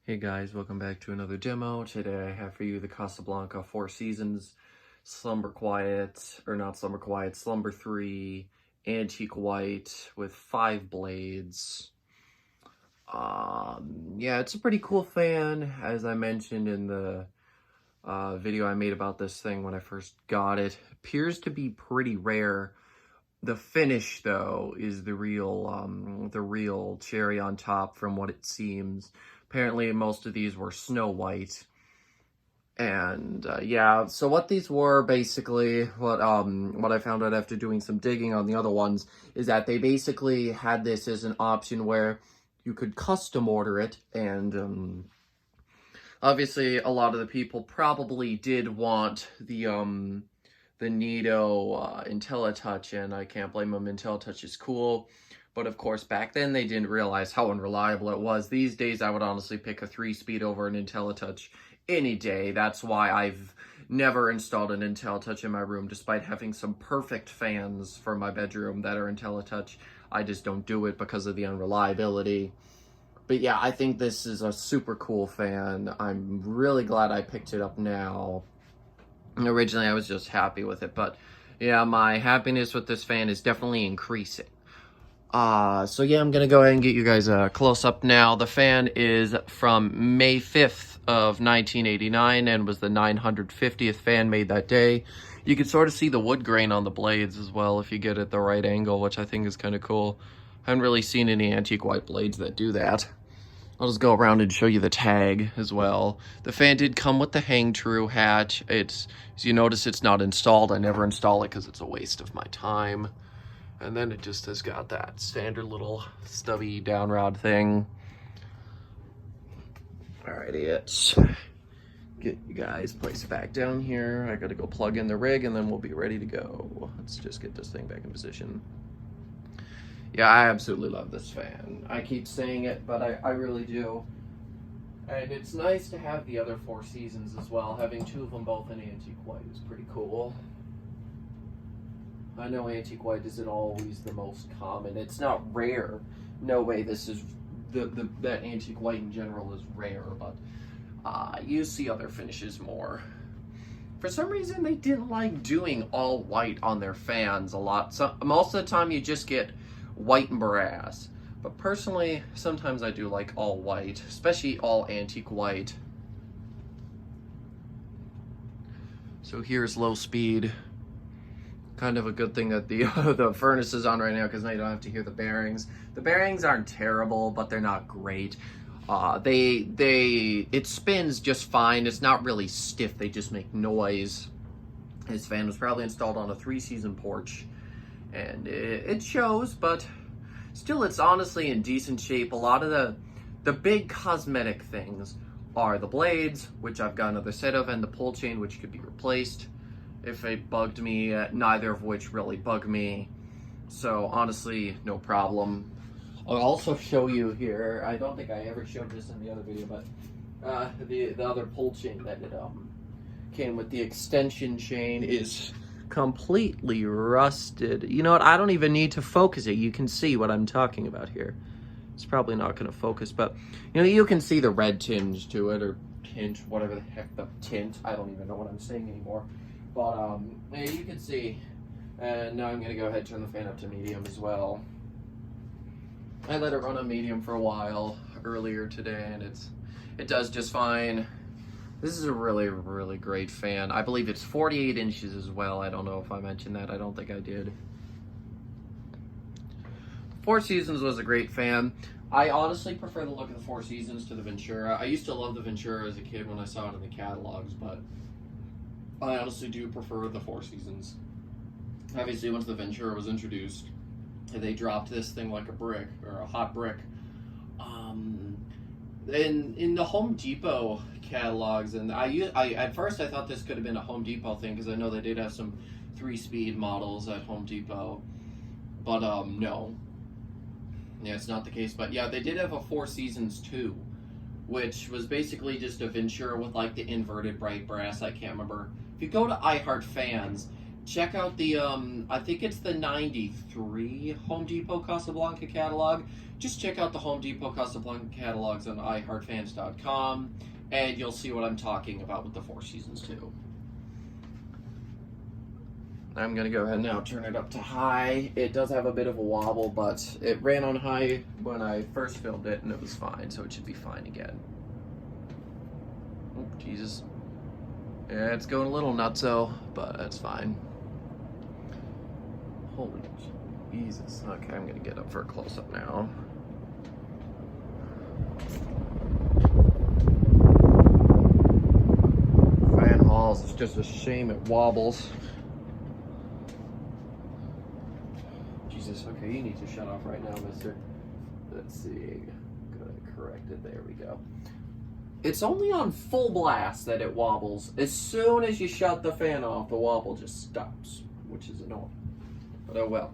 Hey guys, welcome back to another demo. Today I have for you the Casablanca Four Seasons Slumber Quiet, or not Slumber Quiet, Slumber 3 Antique White with 5 blades. Yeah, it's a pretty cool fan, as I mentioned in the video I made about this thing when I first got it. Appears to be pretty rare. The finish, though, is the real cherry on top from what it seems. Apparently, most of these were Snow White. And, yeah, so what these were, basically, what I found out after doing some digging on the other ones, is that they basically had this as an option where you could custom order it, and, obviously, a lot of the people probably did want the Nido IntelliTouch, and I can't blame them. IntelliTouch is cool, but of course back then they didn't realize how unreliable it was. These days I would honestly pick a 3-speed over an IntelliTouch any day. That's why I've never installed an IntelliTouch in my room, despite having some perfect fans for my bedroom that are IntelliTouch. I just don't do it because of the unreliability. But yeah, I think this is a super cool fan. I'm really glad I picked it up now. Originally, I was just happy with it, but yeah, my happiness with this fan is definitely increasing. So yeah, I'm gonna go ahead and get you guys a close-up now. The fan is from May 5th of 1989 and was the 950th fan made that day. You can sort of see the wood grain on the blades as well if you get it the right angle, which I think is kind of cool. I haven't really seen any antique white blades that do that. I'll just go around and show you the tag as well. The fan did come with the hang true hatch. As you notice, it's not installed. I never install it because it's a waste of my time. And then it just has got that standard little stubby down rod thing. Alrighty, let's get you guys placed back down here. I gotta go plug in the rig and then we'll be ready to go. Let's just get this thing back in position. Yeah, I absolutely love this fan. I keep saying it, but I really do. And it's nice to have the other Four Seasons as well. Having 2 of them both in antique white is pretty cool. I know antique white isn't always the most common. It's not rare. No way this is, that antique white in general is rare, but you see other finishes more. For some reason, they didn't like doing all white on their fans a lot. So, most of the time, you just get white and brass, but personally sometimes I do like all white, especially all antique white. So here's low speed. Kind of a good thing that the the furnace is on right now, because now you don't have to hear the bearings. The bearings aren't terrible, but they're not great. It spins just fine. It's not really stiff, they just make noise. This fan was probably installed on a 3-season porch, and it shows, but still it's honestly in decent shape. A lot of the big cosmetic things are the blades, which I've got another set of, and the pull chain, which could be replaced if it bugged me, neither of which really bug me. So honestly, no problem. I'll also show you here, I don't think I ever showed this in the other video, but the other pull chain that it came with. The extension chain is completely rusted. You know what? I don't even need to focus it. You can see what I'm talking about here. It's probably not going to focus, but you know, you can see the red tinge to it, or tint, whatever the heck the tint. I don't even know what I'm saying anymore. But yeah, you can see. And now I'm going to go ahead and turn the fan up to medium as well. I let it run on medium for a while earlier today, and it does just fine. This is a really, really great fan. I believe it's 48 inches as well. I don't know if I mentioned that. I don't think I did. Four Seasons was a great fan. I honestly prefer the look of the Four Seasons to the Ventura. I used to love the Ventura as a kid when I saw it in the catalogs, but I honestly do prefer the Four Seasons. Obviously, once the Ventura was introduced, they dropped this thing like a brick, or a hot brick. In the Home Depot catalogs, and I at first I thought this could have been a Home Depot thing, because I know they did have some 3-speed models at Home Depot, but no, yeah, it's not the case. But yeah, they did have a Four Seasons 2, which was basically just a Ventura with like the inverted bright brass. I can't remember. If you go to I Heart Fans, check out the, I think it's the 93 Home Depot Casablanca catalog. Just check out the Home Depot Casablanca catalogs on iHeartFans.com, and you'll see what I'm talking about with the Four Seasons too. I'm going to go ahead and now turn it up to high. It does have a bit of a wobble, but it ran on high when I first filmed it, and it was fine, so it should be fine again. Oh, Jesus. Yeah, it's going a little nutso, but that's fine. Holy Jesus. Okay, I'm going to get up for a close-up now. Fan Halls, it's just a shame it wobbles. Jesus, okay, you need to shut off right now, mister. Let's see. Good, corrected. There we go. It's only on full blast that it wobbles. As soon as you shut the fan off, the wobble just stops, which is annoying. But oh well.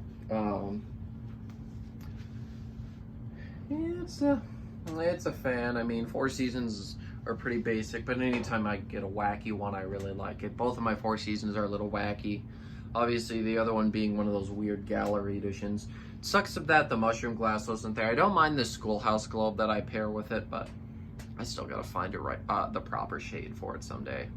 Yeah, it's a fan. I mean, Four Seasons are pretty basic, but anytime I get a wacky one, I really like it. Both of my Four Seasons are a little wacky. Obviously, the other one being one of those weird gallery editions. It sucks that the mushroom glass wasn't there. I don't mind the schoolhouse globe that I pair with it, but I still gotta find it right, the proper shade for it someday.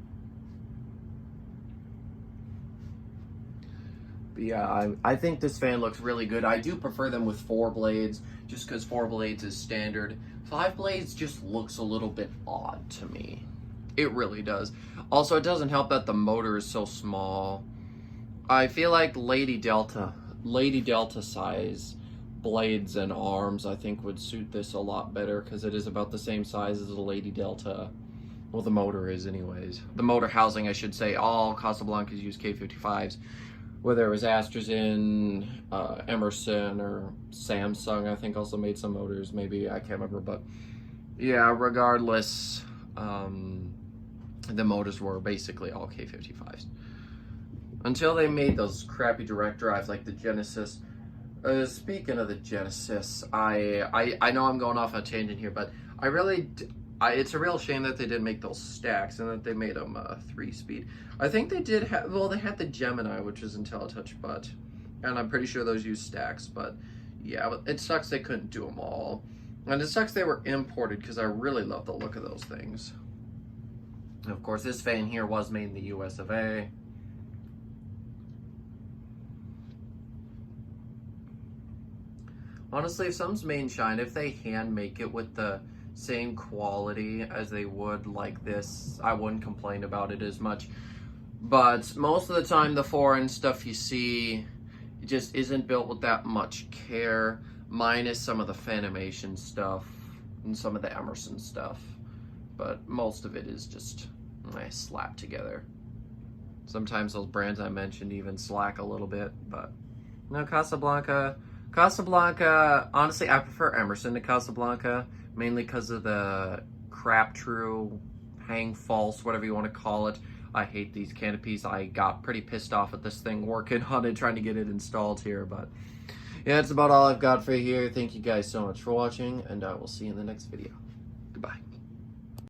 But yeah, I think this fan looks really good. I do prefer them with 4 blades, just because 4 blades is standard. 5 blades just looks a little bit odd to me. It really does. Also, it doesn't help that the motor is so small. I feel like Lady Delta size blades and arms, I think, would suit this a lot better, because it is about the same size as the Lady Delta. Well, the motor is anyways. The motor housing, I should say. All Casablancas use K55s. Whether it was Astrazen, Emerson, or Samsung, I think also made some motors. Maybe, I can't remember. But yeah, regardless, the motors were basically all K55s. Until they made those crappy direct drives like the Genesis. Speaking of the Genesis, I know I'm going off on a tangent here, but it's a real shame that they didn't make those stacks and that they made them 3-speed. I think they did have, well, they had the Gemini, which is IntelliTouch, and I'm pretty sure those use stacks, but yeah, it sucks they couldn't do them all. And it sucks they were imported, because I really love the look of those things. And of course, this fan here was made in the US of A. Honestly, if something's made in China, if they hand make it with the same quality as they would like this, I wouldn't complain about it as much. But most of the time, the foreign stuff you see, it just isn't built with that much care, minus some of the Fanimation stuff and some of the Emerson stuff. But most of it is just slapped together. Sometimes those brands I mentioned even slack a little bit, but no, Casablanca, honestly, I prefer Emerson to Casablanca, mainly because of the crap true, hang false, whatever you want to call it. I hate these canopies. I got pretty pissed off at this thing working on it, trying to get it installed here, but yeah, that's about all I've got for you here. Thank you guys so much for watching, and I will see you in the next video.